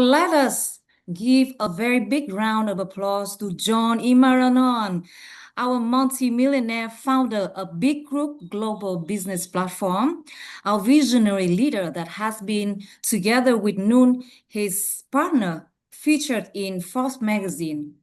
let us give a very big round of applause to John Imaranon, our multimillionaire founder of Big Group Global Business Platform, our visionary leader that has been, together with Noon, his partner, featured in Forbes magazine.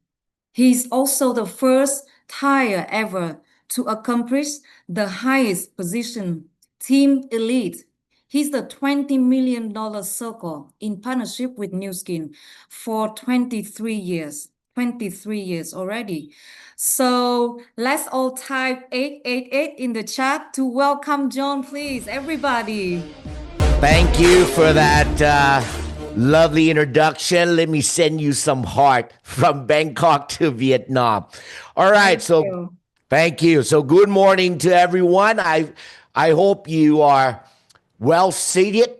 He's also the first Thai ever to accomplish the highest position, Team Elite. He's the $20 million circle in partnership with Nu Skin for 23 years. 23 years already. So let's all type 888 in the chat to welcome John, please, everybody. Thank you for that lovely introduction. Let me send you some heart from Bangkok to Vietnam. All right, thank you. So good morning to everyone. I hope you are well seated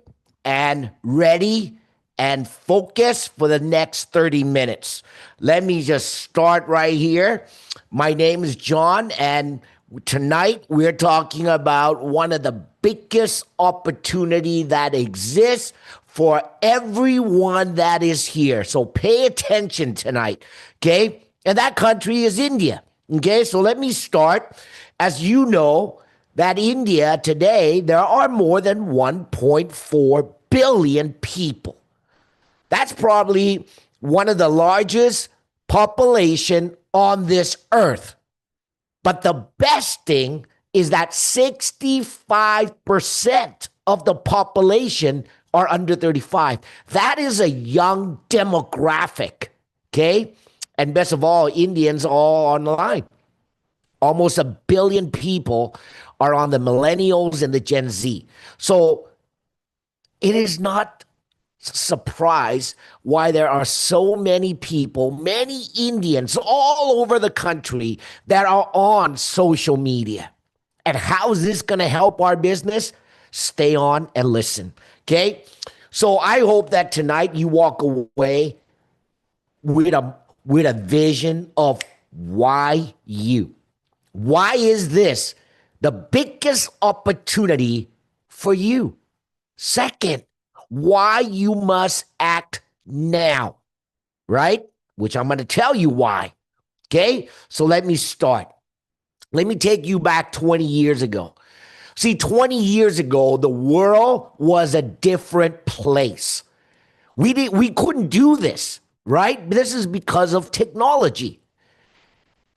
and ready and focused for the next 30 minutes. Let me just start right here. My name is John, and tonight we're talking about one of the biggest opportunity that exists for everyone that is here. So pay attention tonight, okay? And that country is India, okay? So let me start. As you know, that India today, there are more than 1.4 billion people. That's probably one of the largest population on this earth. But the best thing is that 65% of the population are under 35. That is a young demographic, okay? And best of all, Indians all online. Almost 1 billion people are on the millennials and the Gen Z. So it is not surprise why there are so many people, many Indians all over the country that are on social media. And how is this going to help our business? Stay on and listen, okay? So I hope that tonight you walk away with a vision of why you. Why is this the biggest opportunity for you? Second, why you must act now, right? Which I'm going to tell you why, okay? So let me start. Let me take you back 20 years ago. See, 20 years ago, the world was a different place. We couldn't do this, right? This is because of technology.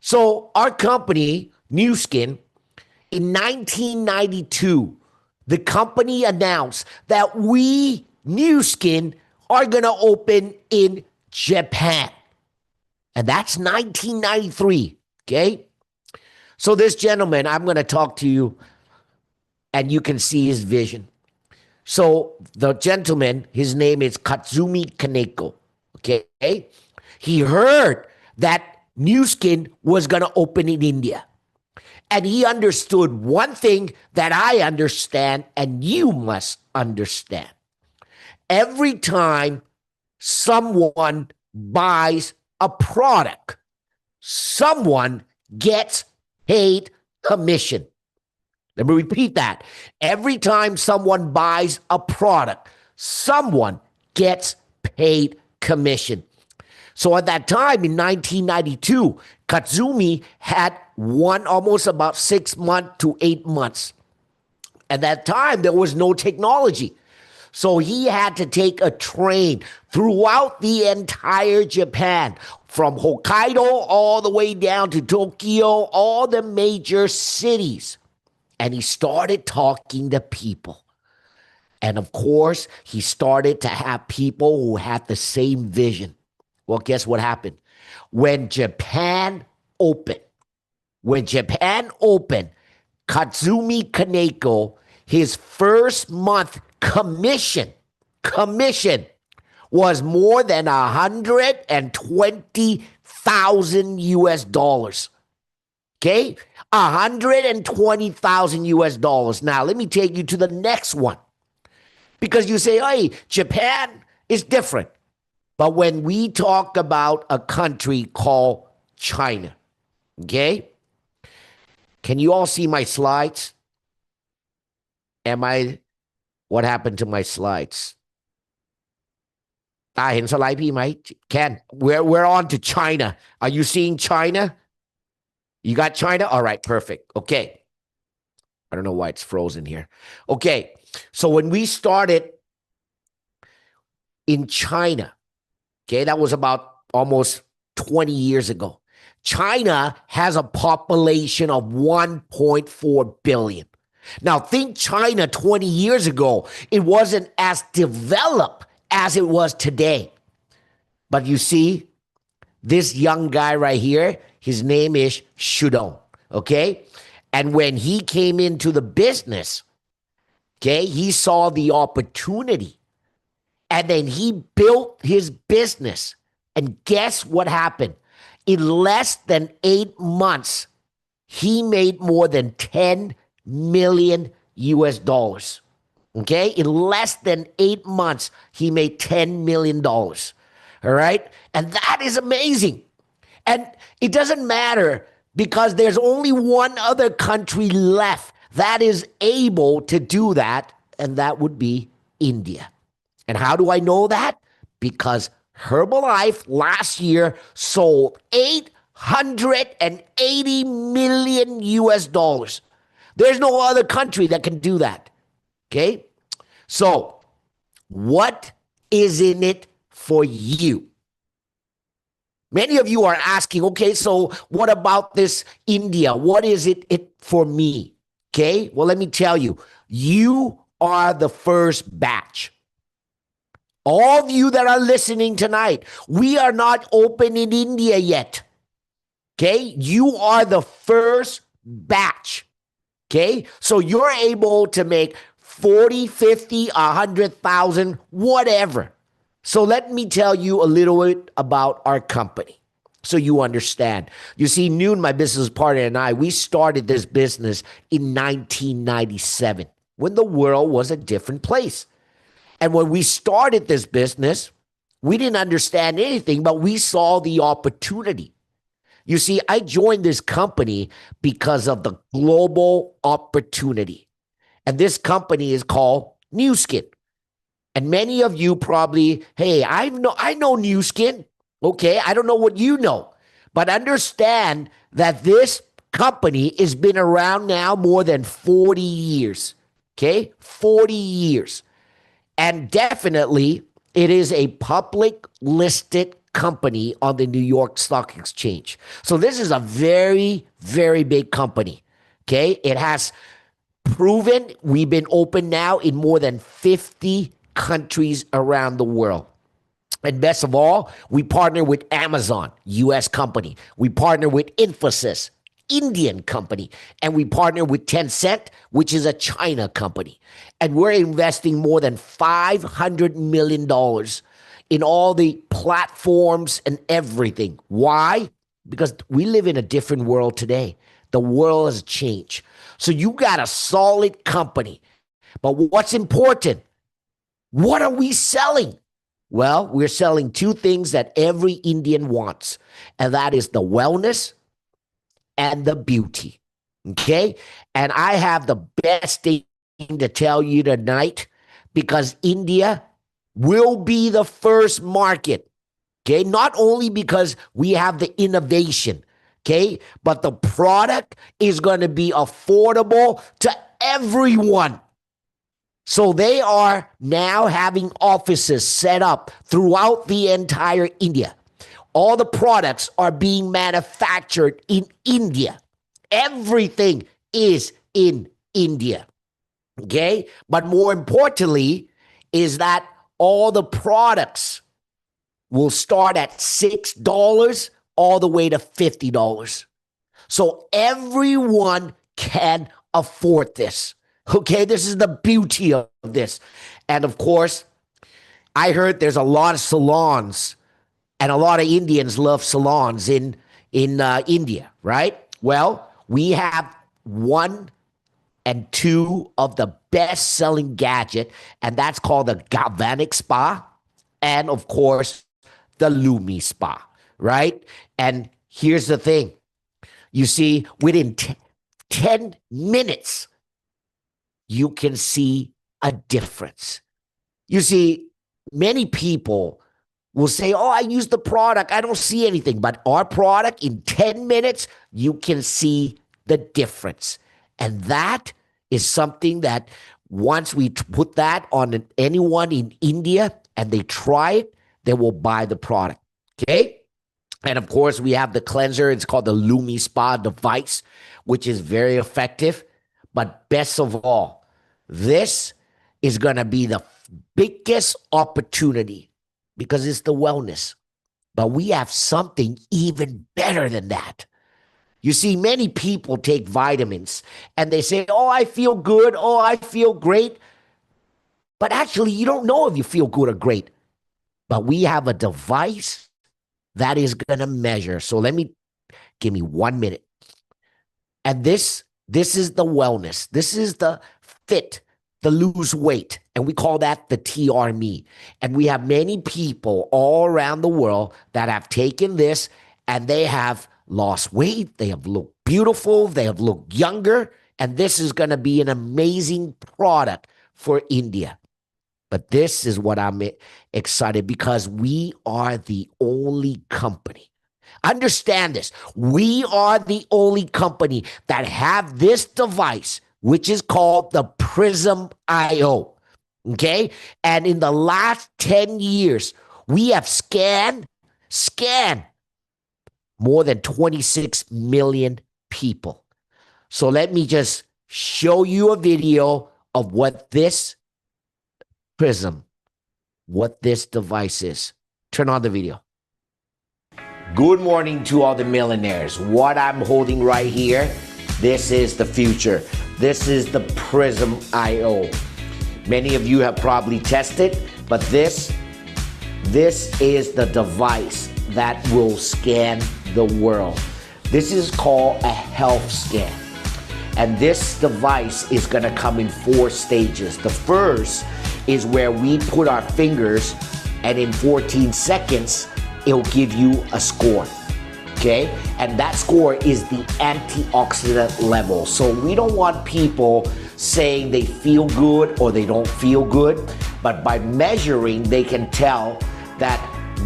So our company, Nu Skin, in 1992, the company announced that we, Nu Skin, are going to open in Japan. And that's 1993, okay? So this gentleman, I'm going to talk to you, and you can see his vision. So the gentleman, his name is Katsumi Kaneko, okay? He heard that Nu Skin was going to open in India. And he understood one thing that I understand and you must understand. Every time someone buys a product, someone gets paid commission. Let me repeat that. Every time someone buys a product, someone gets paid commission. So at that time in 1992, Katsumi had almost about 6 months to 8 months. At that time, there was no technology. So he had to take a train throughout the entire Japan, from Hokkaido all the way down to Tokyo, all the major cities. And he started talking to people. And of course, he started to have people who had the same vision. Well, guess what happened? When Japan opened, Katsumi Kaneko, his first month commission was more than 120,000 US dollars. Okay? 120,000 US dollars. Now, let me take you to the next one. Because you say, hey, Japan is different. But when we talk about a country called China, okay? Can you all see my slides? What happened to my slides? เห็นสไลด์พี่ไหม Ken we're on to China. Are you seeing China? You got China? All right, perfect. Okay. I don't know why it's frozen here. Okay. So when we started in China, okay, that was about almost 20 years ago. China has a population of 1.4 billion. Now, think China 20 years ago, it wasn't as developed as it was today. But you see, this young guy right here, his name is Shudong, okay? And when he came into the business, okay, he saw the opportunity. And then he built his business. And guess what happened? In less than 8 months, he made more than 10 million US dollars. Okay? In less than 8 months, he made $10 million. All right? And that is amazing. And it doesn't matter because there's only one other country left that is able to do that, and that would be India. And how do I know that? Because Herbalife last year sold 880 million US dollars. There's no other country that can do that. Okay? So, what is in it for you? Many of you are asking, okay, so what about this India? What is it for me? Okay? Well, let me tell you, you are the first batch. All of you that are listening tonight, we are not open in India yet. Okay? You are the first batch. Okay? So you're able to make 40, 50, 100,000, whatever. So let me tell you a little bit about our company so you understand. You see, Noon, my business partner, and I, we started this business in 1997 when the world was a different place. And when we started this business, we didn't understand anything, but we saw the opportunity. You see, I joined this company because of the global opportunity. And this company is called Nu Skin. And many of you probably, hey, I know Nu Skin. Okay, I don't know what you know. But understand that this company has been around now more than 40 years. Okay, 40 years. And definitely, it is a public listed company on the New York Stock Exchange. So this is a very, very big company. Okay, it has proven we've been open now in more than 50 countries around the world. And best of all, we partner with Amazon, US company. We partner with Infosys, Indian company. And we partner with Tencent, which is a China company. And we're investing more than $500 million in all the platforms and everything. Why? Because we live in a different world today. The world has changed. So you got a solid company. But what's important? What are we selling? Well, we're selling two things that every Indian wants, and that is the wellness and the beauty. Okay? And I have the best thing to tell you tonight because India will be the first market. Okay? Not only because we have the innovation, okay, but the product is going to be affordable to everyone. So they are now having offices set up throughout the entire India. All the products are being manufactured in India. Everything is in India. Okay? But more importantly is that all the products will start at $6 all the way to $50. So everyone can afford this. Okay, this is the beauty of this. And of course, I heard there's a lot of salons, and a lot of Indians love salons in India, right? Well, we have one and two of the best-selling gadget, and that's called the Galvanic Spa, and of course, the Lumi Spa, right? And here's the thing. You see, within 10 minutes, you can see a difference. You see, many people will say, oh, I use the product. I don't see anything. But our product, in 10 minutes, you can see the difference. And that is something that once we put that on anyone in India and they try it, they will buy the product. Okay? And of course, we have the cleanser. It's called the Lumi Spa device, which is very effective. But best of all, this is going to be the biggest opportunity because it's the wellness. But we have something even better than that. You see, many people take vitamins and they say, oh, I feel good. Oh, I feel great. But actually, you don't know if you feel good or great. But we have a device that is going to measure. So give me 1 minute. And this is the wellness. This is the fit, the lose weight. And we call that the TRME. And we have many people all around the world that have taken this and they have lost weight. They have looked beautiful. They have looked younger. And this is going to be an amazing product for India. But this is what I'm excited because we are the only company. Understand this. We are the only company that have this device, which is called the Prism IO. Okay. And in the last 10 years, we have scanned more than 26 million people. So let me just show you a video of what this Prism, what this device is. Turn on the video. Good morning to all the millionaires. What I'm holding right here, this is the future. This is the Prism IO. Many of you have probably tested, but this is the device that will scan the world. This is called a health scan. And this device is going to come in 4 stages. The first is where we put our fingers and in 14 seconds, it'll give you a score, okay? And that score is the antioxidant level. So we don't want people saying they feel good or they don't feel good, but by measuring, they can tell that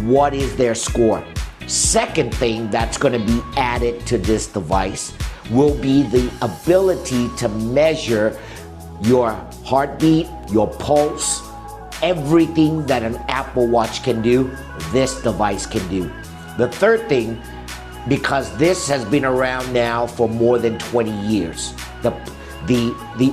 what is their score. Second thing that's gonna be added to this device will be the ability to measure your heartbeat, your pulse, everything that an Apple Watch can do, this device can do. The third thing, because this has been around now for more than 20 years, the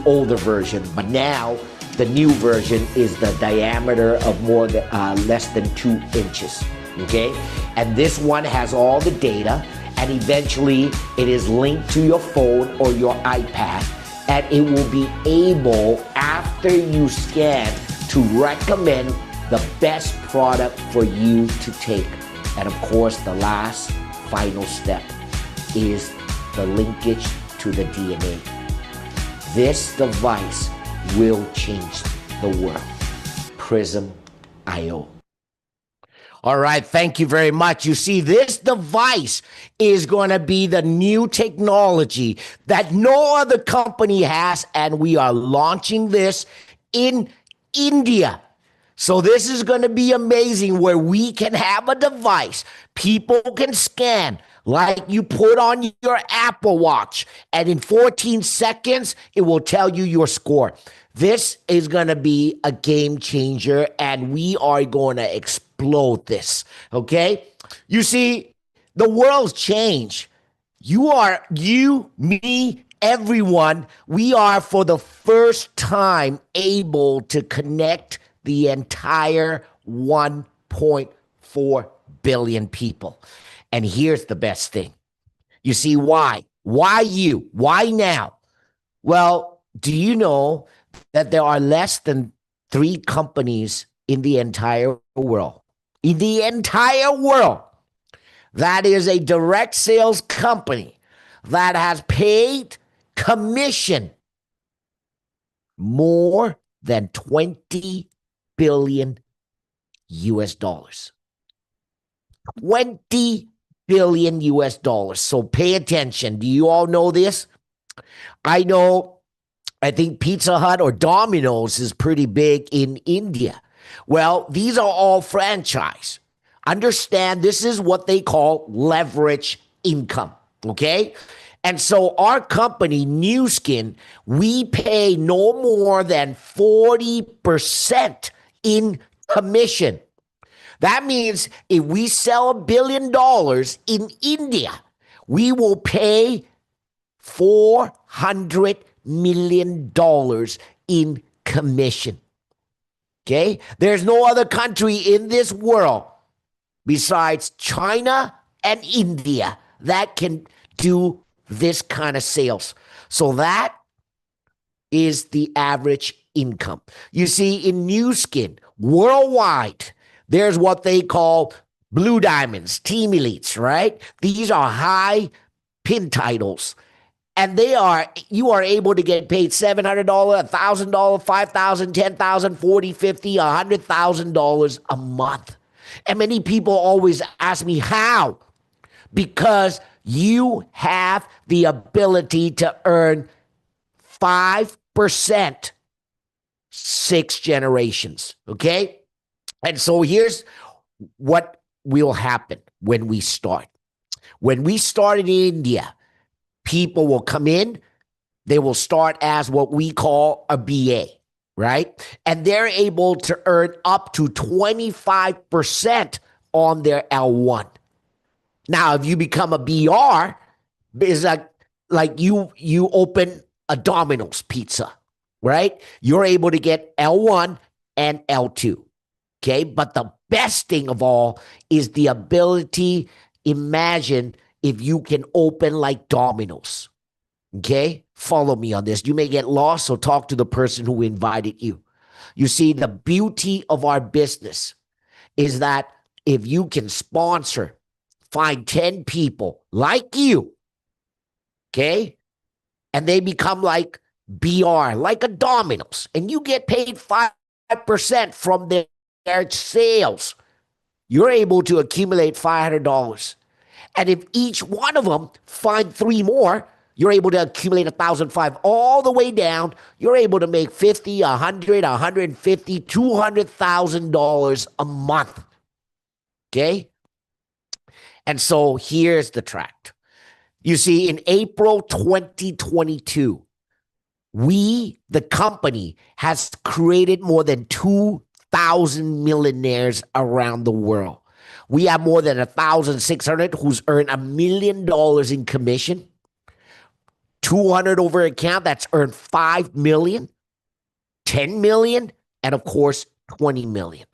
older version, but now the new version is the diameter of less than 2 inches, okay? And this one has all the data, and eventually it is linked to your phone or your iPad, and it will be able, after you scan, to recommend the best product for you to take. And of course, the last final step is the linkage to the DNA. This device will change the world. Prism IO. All right, thank you very much. You see, this device is going to be the new technology that no other company has, and we are launching this in India. So this is going to be amazing where we can have a device people can scan like you put on your Apple Watch, and in 14 seconds, it will tell you your score. This is going to be a game changer, and we are going to explode this, okay? You see, the world's changed. You, me, everyone, we are for the first time able to connect the entire 1.4 billion people. And here's the best thing. You see, why? Why you? Why now? Well, do you know that there are less than 3 companies in the entire world? In the entire world, that is a direct sales company that has paid commission more than 20 billion US dollars. 20 billion US dollars. So pay attention. Do you all know this? I think Pizza Hut or Domino's is pretty big in India. Well, these are all franchise. Understand this is what they call leverage income. Okay. And so our company, Nu Skin, we pay no more than 40% in commission. That means if we sell $1 billion in India, we will pay $400 million in commission. Okay? There's no other country in this world besides China and India that can do this kind of sales. So that is the average income. You see, in Nu Skin, worldwide, there's what they call blue diamonds, team elites, right? These are high pin titles. And you are able to get paid $700, $1,000, $5,000, $10,000, $40,000, $50,000, $100,000 a month. And many people always ask me how? Because you have the ability to earn 5% 6 generations. Okay. And so here's what will happen when we start. When we start in India, people will come in, they will start as what we call a BA, right? And they're able to earn up to 25% on their L1. Now, if you become a BR, it's like you open a Domino's pizza, right? You're able to get L1 and L2. Okay. But the best thing of all is the ability, imagine if you can open like Domino's. Okay. Follow me on this. You may get lost, so talk to the person who invited you. You see, the beauty of our business is that if you can sponsor, find 10 people like you, okay, and they become like BR, like a Domino's, and you get paid 5% from their sales, you're able to accumulate $500. And if each one of them find 3 more, you're able to accumulate $1,500 all the way down. You're able to make $50, $100, $150, $200,000 a month. Okay. And so here's the tract. You see, in April 2022, the company has created more than 2,000 millionaires around the world. We have more than 1,600 who's earned $1 million in commission, 200 over account that's earned 5 million, 10 million, and of course, 20 million.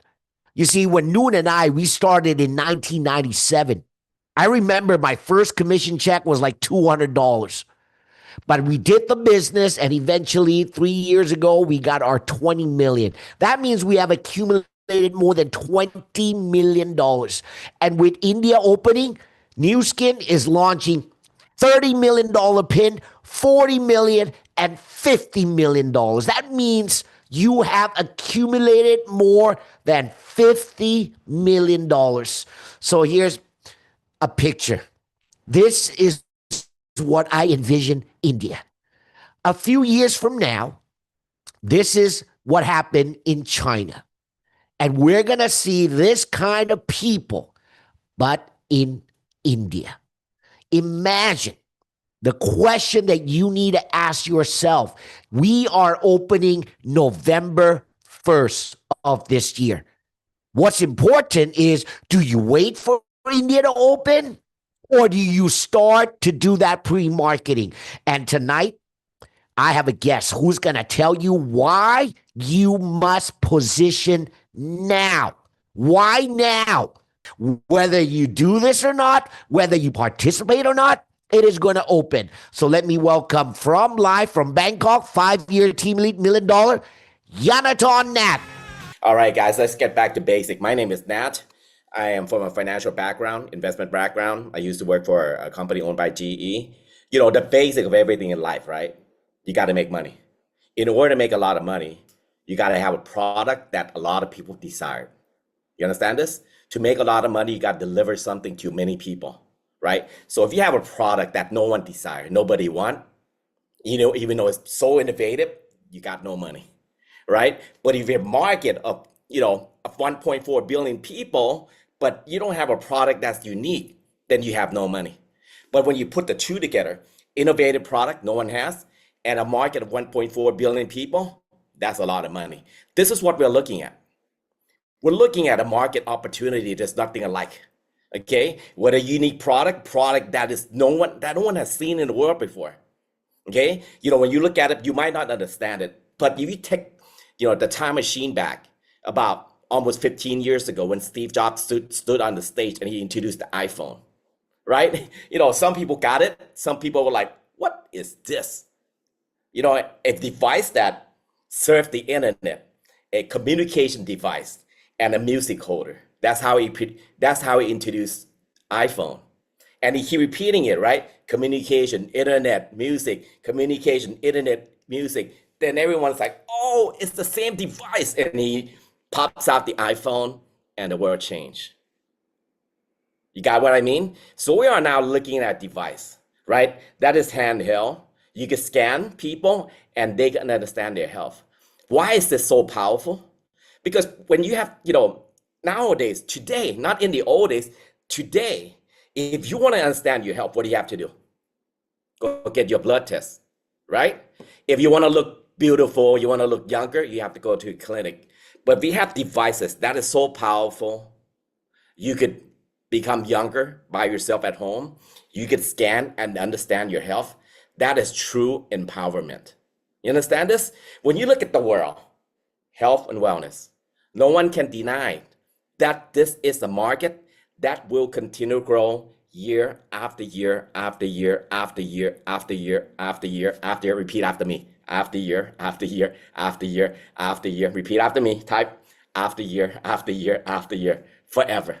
You see, when Noon and we started in 1997, I remember my first commission check was like $200. But we did the business, and eventually 3 years ago, we got our 20 million. That means we have accumulated more than $20 million. And with India opening, Nu Skin is launching $30 million pin, $40 million, and $50 million. That means you have accumulated more than $50 million. So here's a picture. This is what I envision India. A few years from now, this is what happened in China. And we're going to see this kind of people, but in India. Imagine the question that you need to ask yourself. We are opening November 1st of this year. What's important is, do you wait for India to open? Or do you start to do that pre-marketing? And tonight, I have a guest who's going to tell you why you must position now. Why now? Whether you do this or not, whether you participate or not, it is going to open. So let me welcome live from Bangkok, 5-year team lead, $1 million, Yanathon Nat. All right, guys, let's get back to basic. My name is Nat. I am from a financial background, investment background. I used to work for a company owned by GE. You know, the basic of everything in life, right? You got to make money. In order to make a lot of money, you got to have a product that a lot of people desire. You understand this? To make a lot of money, you got to deliver something to many people, right? So if you have a product that no one desires, nobody want, you know, even though it's so innovative, you got no money, right? But if you have a market of, you know, of 1.4 billion people, but you don't have a product that's unique, then you have no money. But when you put the two together, innovative product no one has, and a market of 1.4 billion people, that's a lot of money. This is what we're looking at. We're looking at a market opportunity there's nothing alike. Okay, with a unique product that is no one has seen in the world before. Okay, when you look at it, you might not understand it, but if you take the time machine back about almost 15 years ago when Steve Jobs stood on the stage and he introduced the iPhone, right? Some people got it, some people were like, what is this? A device that served the internet, a communication device, and a music holder. That's how he introduced iPhone. And he keep repeating it, right? Communication, internet, music, communication, internet, music. Then everyone's like, oh, it's the same device. And he pops out the iPhone and the world changed. You got what I mean? So we are now looking at a device, right? That is handheld. You can scan people and they can understand their health. Why is this so powerful? Because when you have, nowadays, today, not in the old days, today, if you want to understand your health, what do you have to do? Go get your blood test, right? If you want to look beautiful, you want to look younger, you have to go to a clinic. But we have devices that is so powerful. You could become younger by yourself at home. You could scan and understand your health. That is true empowerment. You understand this? When you look at the world, health and wellness, no one can deny that this is a market that will continue to grow year after year after year after year after year after year after year. Repeat after me. After year after year after year after year. Repeat after me. Type after year after year after year. Forever.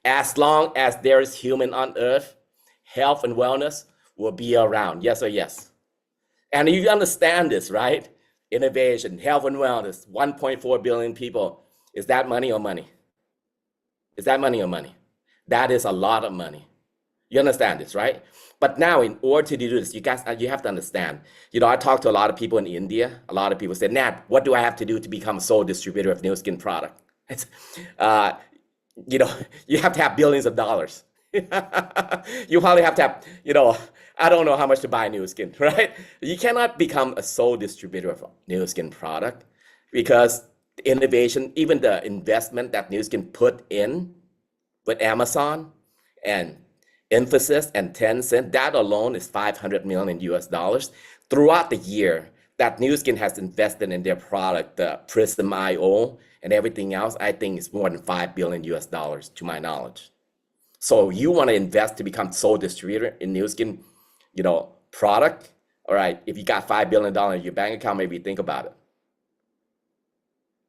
As long as there is human on earth, health and wellness will be around. Yes or yes? And you understand this, right? Innovation, health and wellness, 1.4 billion people. Is that money or money? Is that money or money? That is a lot of money. You understand this, right? But now, in order to do this, you have to understand. I talk to a lot of people in India. A lot of people say, Nat, what do I have to do to become a sole distributor of Nu Skin product? You have to have billions of dollars. You probably have to have, I don't know how much to buy Nu Skin, right? You cannot become a sole distributor of Nu Skin product because innovation, even the investment that Nu Skin put in with Amazon and Infosys and Tencent, that alone is $500 million US dollars. Throughout the year that Nu Skin has invested in their product, the Prism IO and everything else, I think it's more than $5 billion US dollars to my knowledge. So you want to invest to become sole distributor in Nu Skin, product. All right, if you got $5 billion in your bank account, maybe think about it.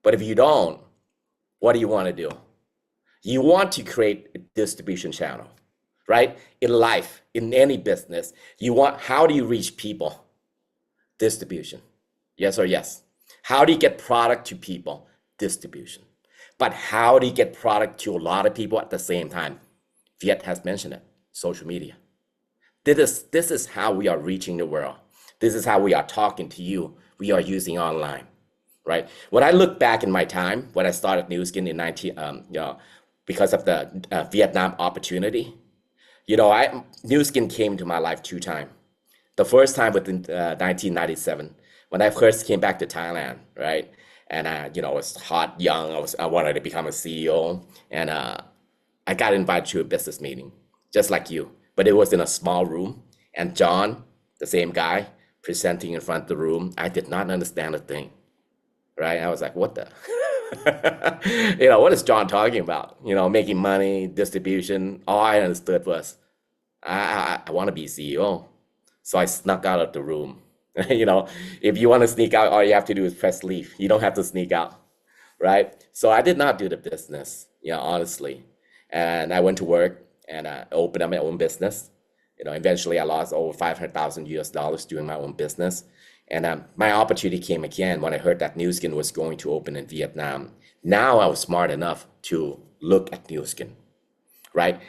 But if you don't, what do you want to do? You want to create a distribution channel, right? In life, in any business, how do you reach people? Distribution. Yes or yes? How do you get product to people? Distribution. But how do you get product to a lot of people at the same time? Viet has mentioned it, social media. This is how we are reaching the world. This is how we are talking to you. We are using online, right? When I look back in my time, when I started Nu Skin in because of the Vietnam opportunity, Nu Skin came to my life 2 times. The first time was in 1997 when I first came back to Thailand, right? And I was hot, young. I wanted to become a CEO, and I got invited to a business meeting, just like you, but it was in a small room. And John, the same guy, presenting in front of the room. I did not understand a thing, right? I was like, what the? What is John talking about? Making money, distribution. All I understood was, I want to be CEO. So I snuck out of the room. If you want to sneak out, all you have to do is press leave. You don't have to sneak out, right? So I did not do the business, honestly. And I went to work and opened up my own business. Eventually I lost over 500,000 US dollars doing my own business. And my opportunity came again when I heard that Nu Skin was going to open in Vietnam. Now I was smart enough to look at Nu Skin, right?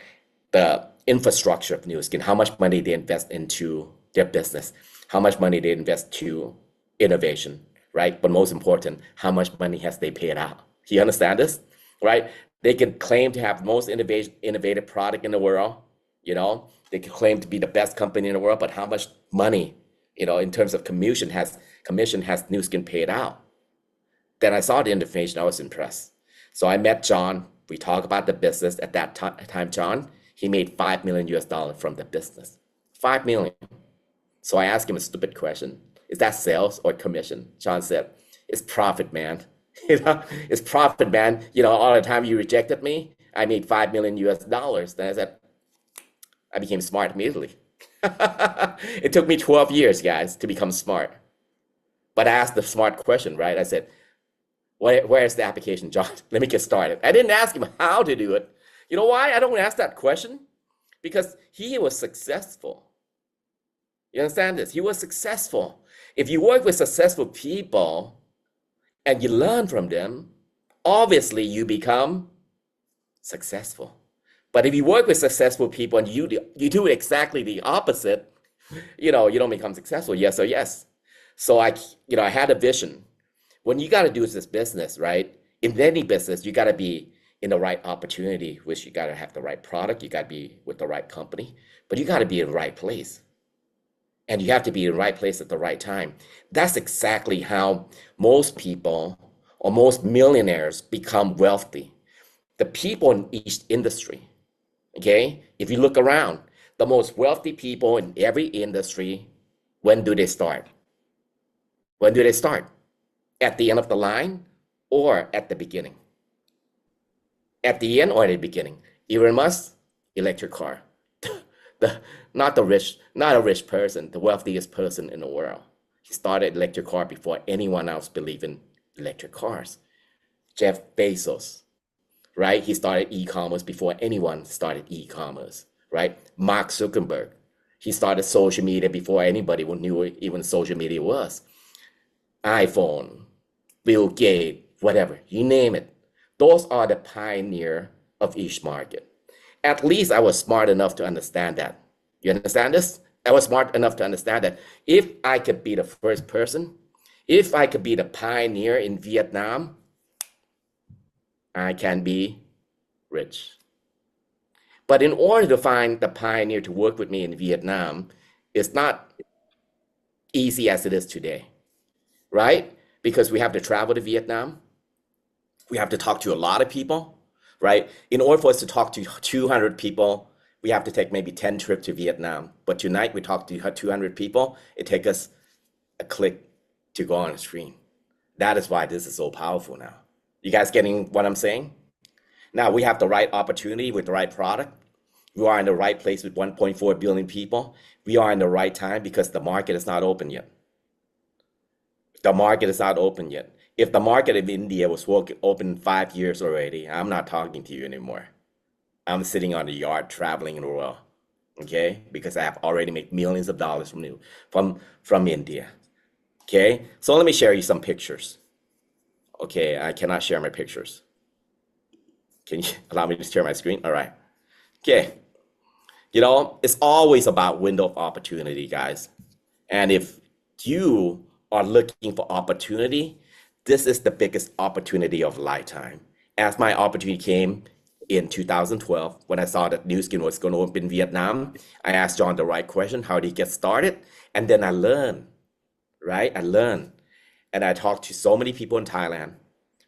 The infrastructure of Nu Skin, how much money they invest into their business, how much money they invest to innovation, right? But most important, how much money has they paid out? You understand this, right? They can claim to have the most innovative product in the world. They can claim to be the best company in the world, but how much money, in terms of commission has Nu Skin paid out? Then I saw the information. I was impressed. So I met John. We talked about the business. At that time, John, he made $5 million US from the business. 5 million. So I asked him a stupid question. Is that sales or commission? John said, it's profit, man. It's profit, man. All the time you rejected me, I made $5 million US. Then I said, I became smart immediately. It took me 12 years, guys, to become smart. But I asked the smart question, right? I said, where's the application, John? Let me get started. I didn't ask him how to do it. You know why I don't ask that question? Because he was successful. You understand this? He was successful. If you work with successful people and you learn from them, obviously you become successful. But if you work with successful people and you do exactly the opposite, you don't become successful. Yes or yes. So I had a vision. When you got to do this business, right? In any business, you got to be in the right opportunity, which you got to have the right product. You got to be with the right company, but you got to be in the right place. And you have to be in the right place at the right time. That's exactly how most people or most millionaires become wealthy. The people in each industry, okay? If you look around, the most wealthy people in every industry, when do they start? When do they start? At the end of the line or at the beginning? At the end or at the beginning? Elon Musk, electric car. Not a rich person, the wealthiest person in the world. He started electric car before anyone else believed in electric cars. Jeff Bezos, right? He started e-commerce before anyone started e-commerce, right? Mark Zuckerberg, he started social media before anybody knew even social media was. iPhone, Bill Gates, whatever, you name it. Those are the pioneer of each market. At least I was smart enough to understand that. You understand this? I was smart enough to understand that if I could be the first person, if I could be the pioneer in Vietnam, I can be rich. But in order to find the pioneer to work with me in Vietnam, it's not easy as it is today, right? Because we have to travel to Vietnam. We have to talk to a lot of people, right? In order for us to talk to 200 people, we have to take maybe 10 trips to Vietnam. But tonight we talk to 200 people. It takes us a click to go on a screen. That is why this is so powerful now. You guys getting what I'm saying? Now we have the right opportunity with the right product. We are in the right place with 1.4 billion people. We are in the right time because the market is not open yet. The market is not open yet. If the market of India was open 5 years already, I'm not talking to you anymore. I'm sitting on the yard traveling in the world, okay? Because I have already made millions of dollars from India, okay? So let me share you some pictures. Okay, I cannot share my pictures. Can you allow me to share my screen? All right. Okay. It's always about window of opportunity, guys. And if you are looking for opportunity, this is the biggest opportunity of a lifetime. As my opportunity came in 2012, when I saw that Nu Skin was going to open in Vietnam, I asked John the right question, how did he get started? And then I learned, right? I learned. And I talked to so many people in Thailand,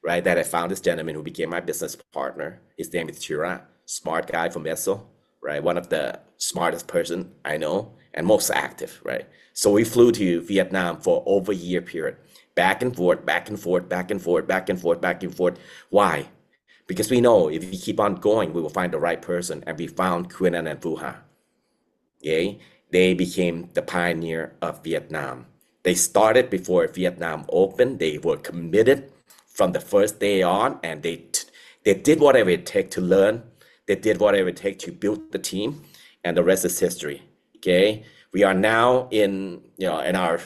right? That I found this gentleman who became my business partner. His name is Chira, smart guy from Esso, right? One of the smartest person I know and most active, right? So we flew to Vietnam for over a year period. Back and forth, back and forth, back and forth, back and forth, back and forth. Why? Because we know if we keep on going, we will find the right person. And we found Quinn and Phu Ha. Okay? They became the pioneer of Vietnam. They started before Vietnam opened. They were committed from the first day on, and they did whatever it takes to learn. They did whatever it takes to build the team, and the rest is history. Okay? We are now in our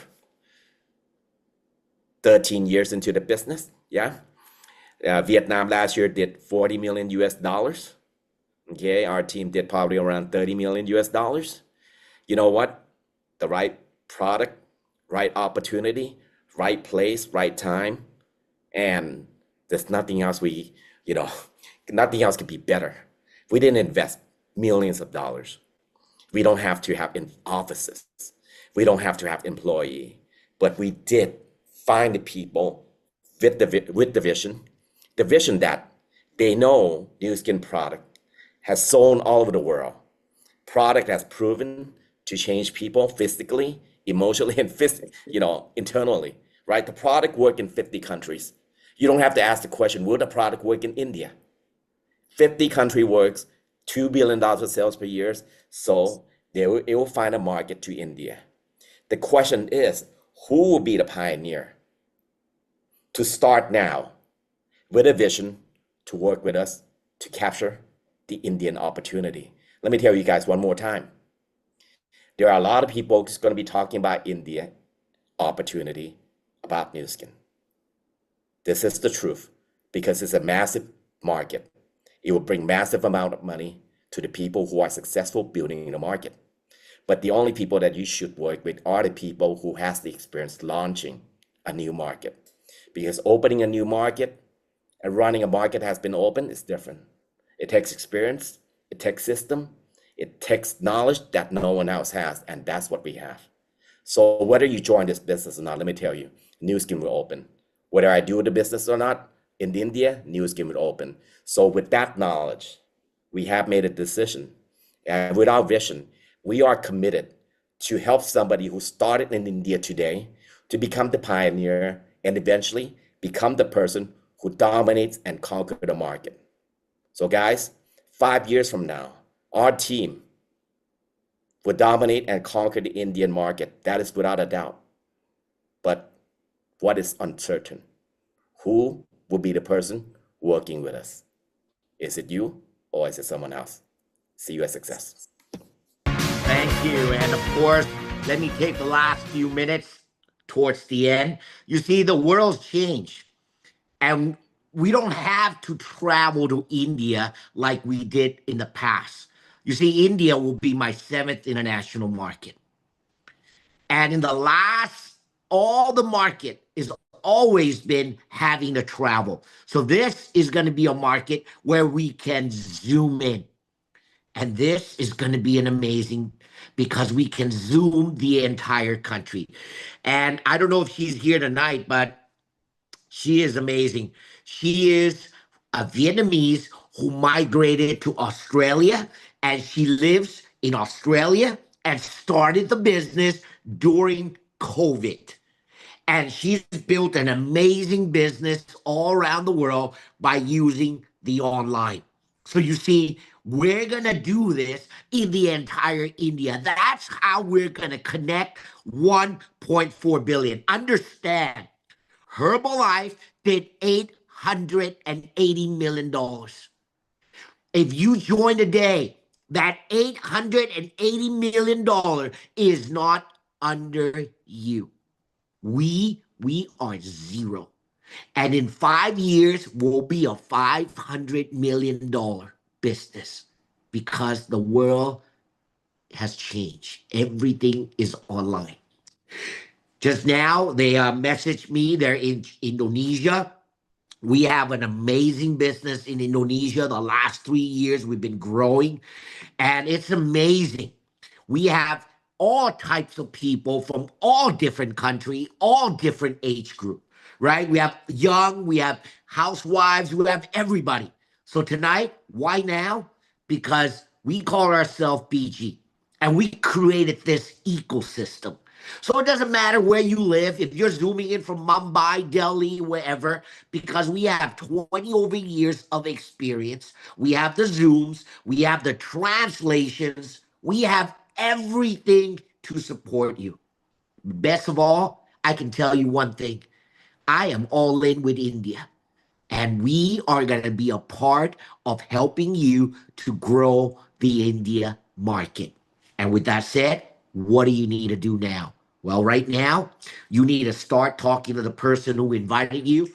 13 years into the business. Yeah. Vietnam last year did 40 million US dollars. Okay. Our team did probably around 30 million US dollars. You know what? The right product, right opportunity, right place, right time. And there's nothing else we You know, nothing else could be better. We didn't invest millions of dollars. We don't have to have offices. We don't have to have employee, but we did find the people with the vision that they know Nu Skin product has sold all over the world. Product has proven to change people physically, emotionally, and internally, right? The product work in 50 countries. You don't have to ask the question, will the product work in India? 50 country works, $2 billion of sales per year. So it will find a market to India. The question is, who will be the pioneer to start now with a vision to work with us to capture the Indian opportunity? Let me tell you guys one more time. There are a lot of people who's going to be talking about India opportunity about Nu Skin. This is the truth because it's a massive market. It will bring massive amount of money to the people who are successful building the market. But the only people that you should work with are the people who has the experience launching a new market. Because opening a new market and running a market has been open is different. It takes experience, it takes system, it takes knowledge that no one else has, and that's what we have. So whether you join this business or not, let me tell you, Nu Skin will open. Whether I do the business or not, in India, Nu Skin will open. So with that knowledge, we have made a decision. And with our vision, we are committed to help somebody who started in India today to become the pioneer and eventually become the person who dominates and conquers the market. So guys, 5 years from now, our team will dominate and conquer the Indian market. That is without a doubt. But what is uncertain? Who will be the person working with us? Is it you or is it someone else? See you at success. Thank you. And of course, let me take the last few minutes towards the end. You see, the world's changed. And we don't have to travel to India like we did in the past. You see, India will be my 7th international market. And in the last, all the market is always been having to travel. So this is going to be a market where we can zoom in. And this is going to be an amazing because we can zoom the entire country. And I don't know if she's here tonight, but she is amazing. She is a Vietnamese who migrated to Australia, and she lives in Australia and started the business during COVID. And she's built an amazing business all around the world by using the online. So you see, we're going to do this in the entire India. That's how we're going to connect 1.4 billion. Understand, Herbalife did $880 million. If you join today, that $880 million is not under you. We are zero. And in 5 years, we'll be a $500 million business because the world has changed. Everything is online. Just now, they messaged me. They're in Indonesia. We have an amazing business in Indonesia. The last 3 years, we've been growing, and it's amazing. We have all types of people from all different countries, all different age group, right? We have young, we have housewives, we have everybody. So tonight, why now? Because we call ourselves BG, and we created this ecosystem. So it doesn't matter where you live, if you're zooming in from Mumbai, Delhi, wherever, because we have 20 over years of experience. We have the Zooms, we have the translations, we have everything to support you. Best of all, I can tell you one thing. I am all in with India, and we are going to be a part of helping you to grow the India market. And with that said, what do you need to do now? Well, right now, you need to start talking to the person who invited you.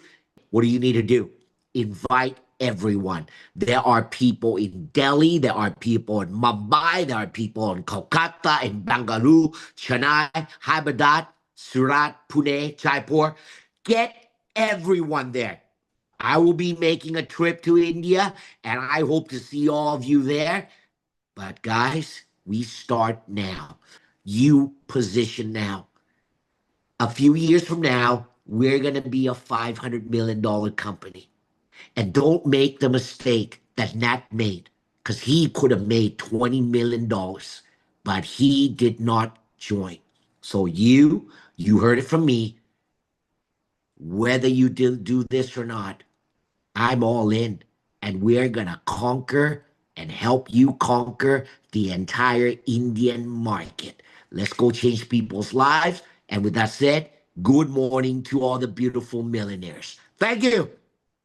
What do you need to do? Invite everyone. There are people in Delhi, there are people in Mumbai, there are people in Kolkata, in Bangalore, Chennai, Hyderabad, Surat, Pune, Jaipur. Get everyone there. I will be making a trip to India, and I hope to see all of you there. But guys, we start now. You position now. A few years from now, we're going to be a $500 million company. And don't make the mistake that Nat made, because he could have made $20 million, but he did not join. So you heard it from me. Whether you do this or not, I'm all in. And we're going to conquer and help you conquer the entire Indian market. Let's go change people's lives. And with that said, good morning to all the beautiful millionaires. Thank you.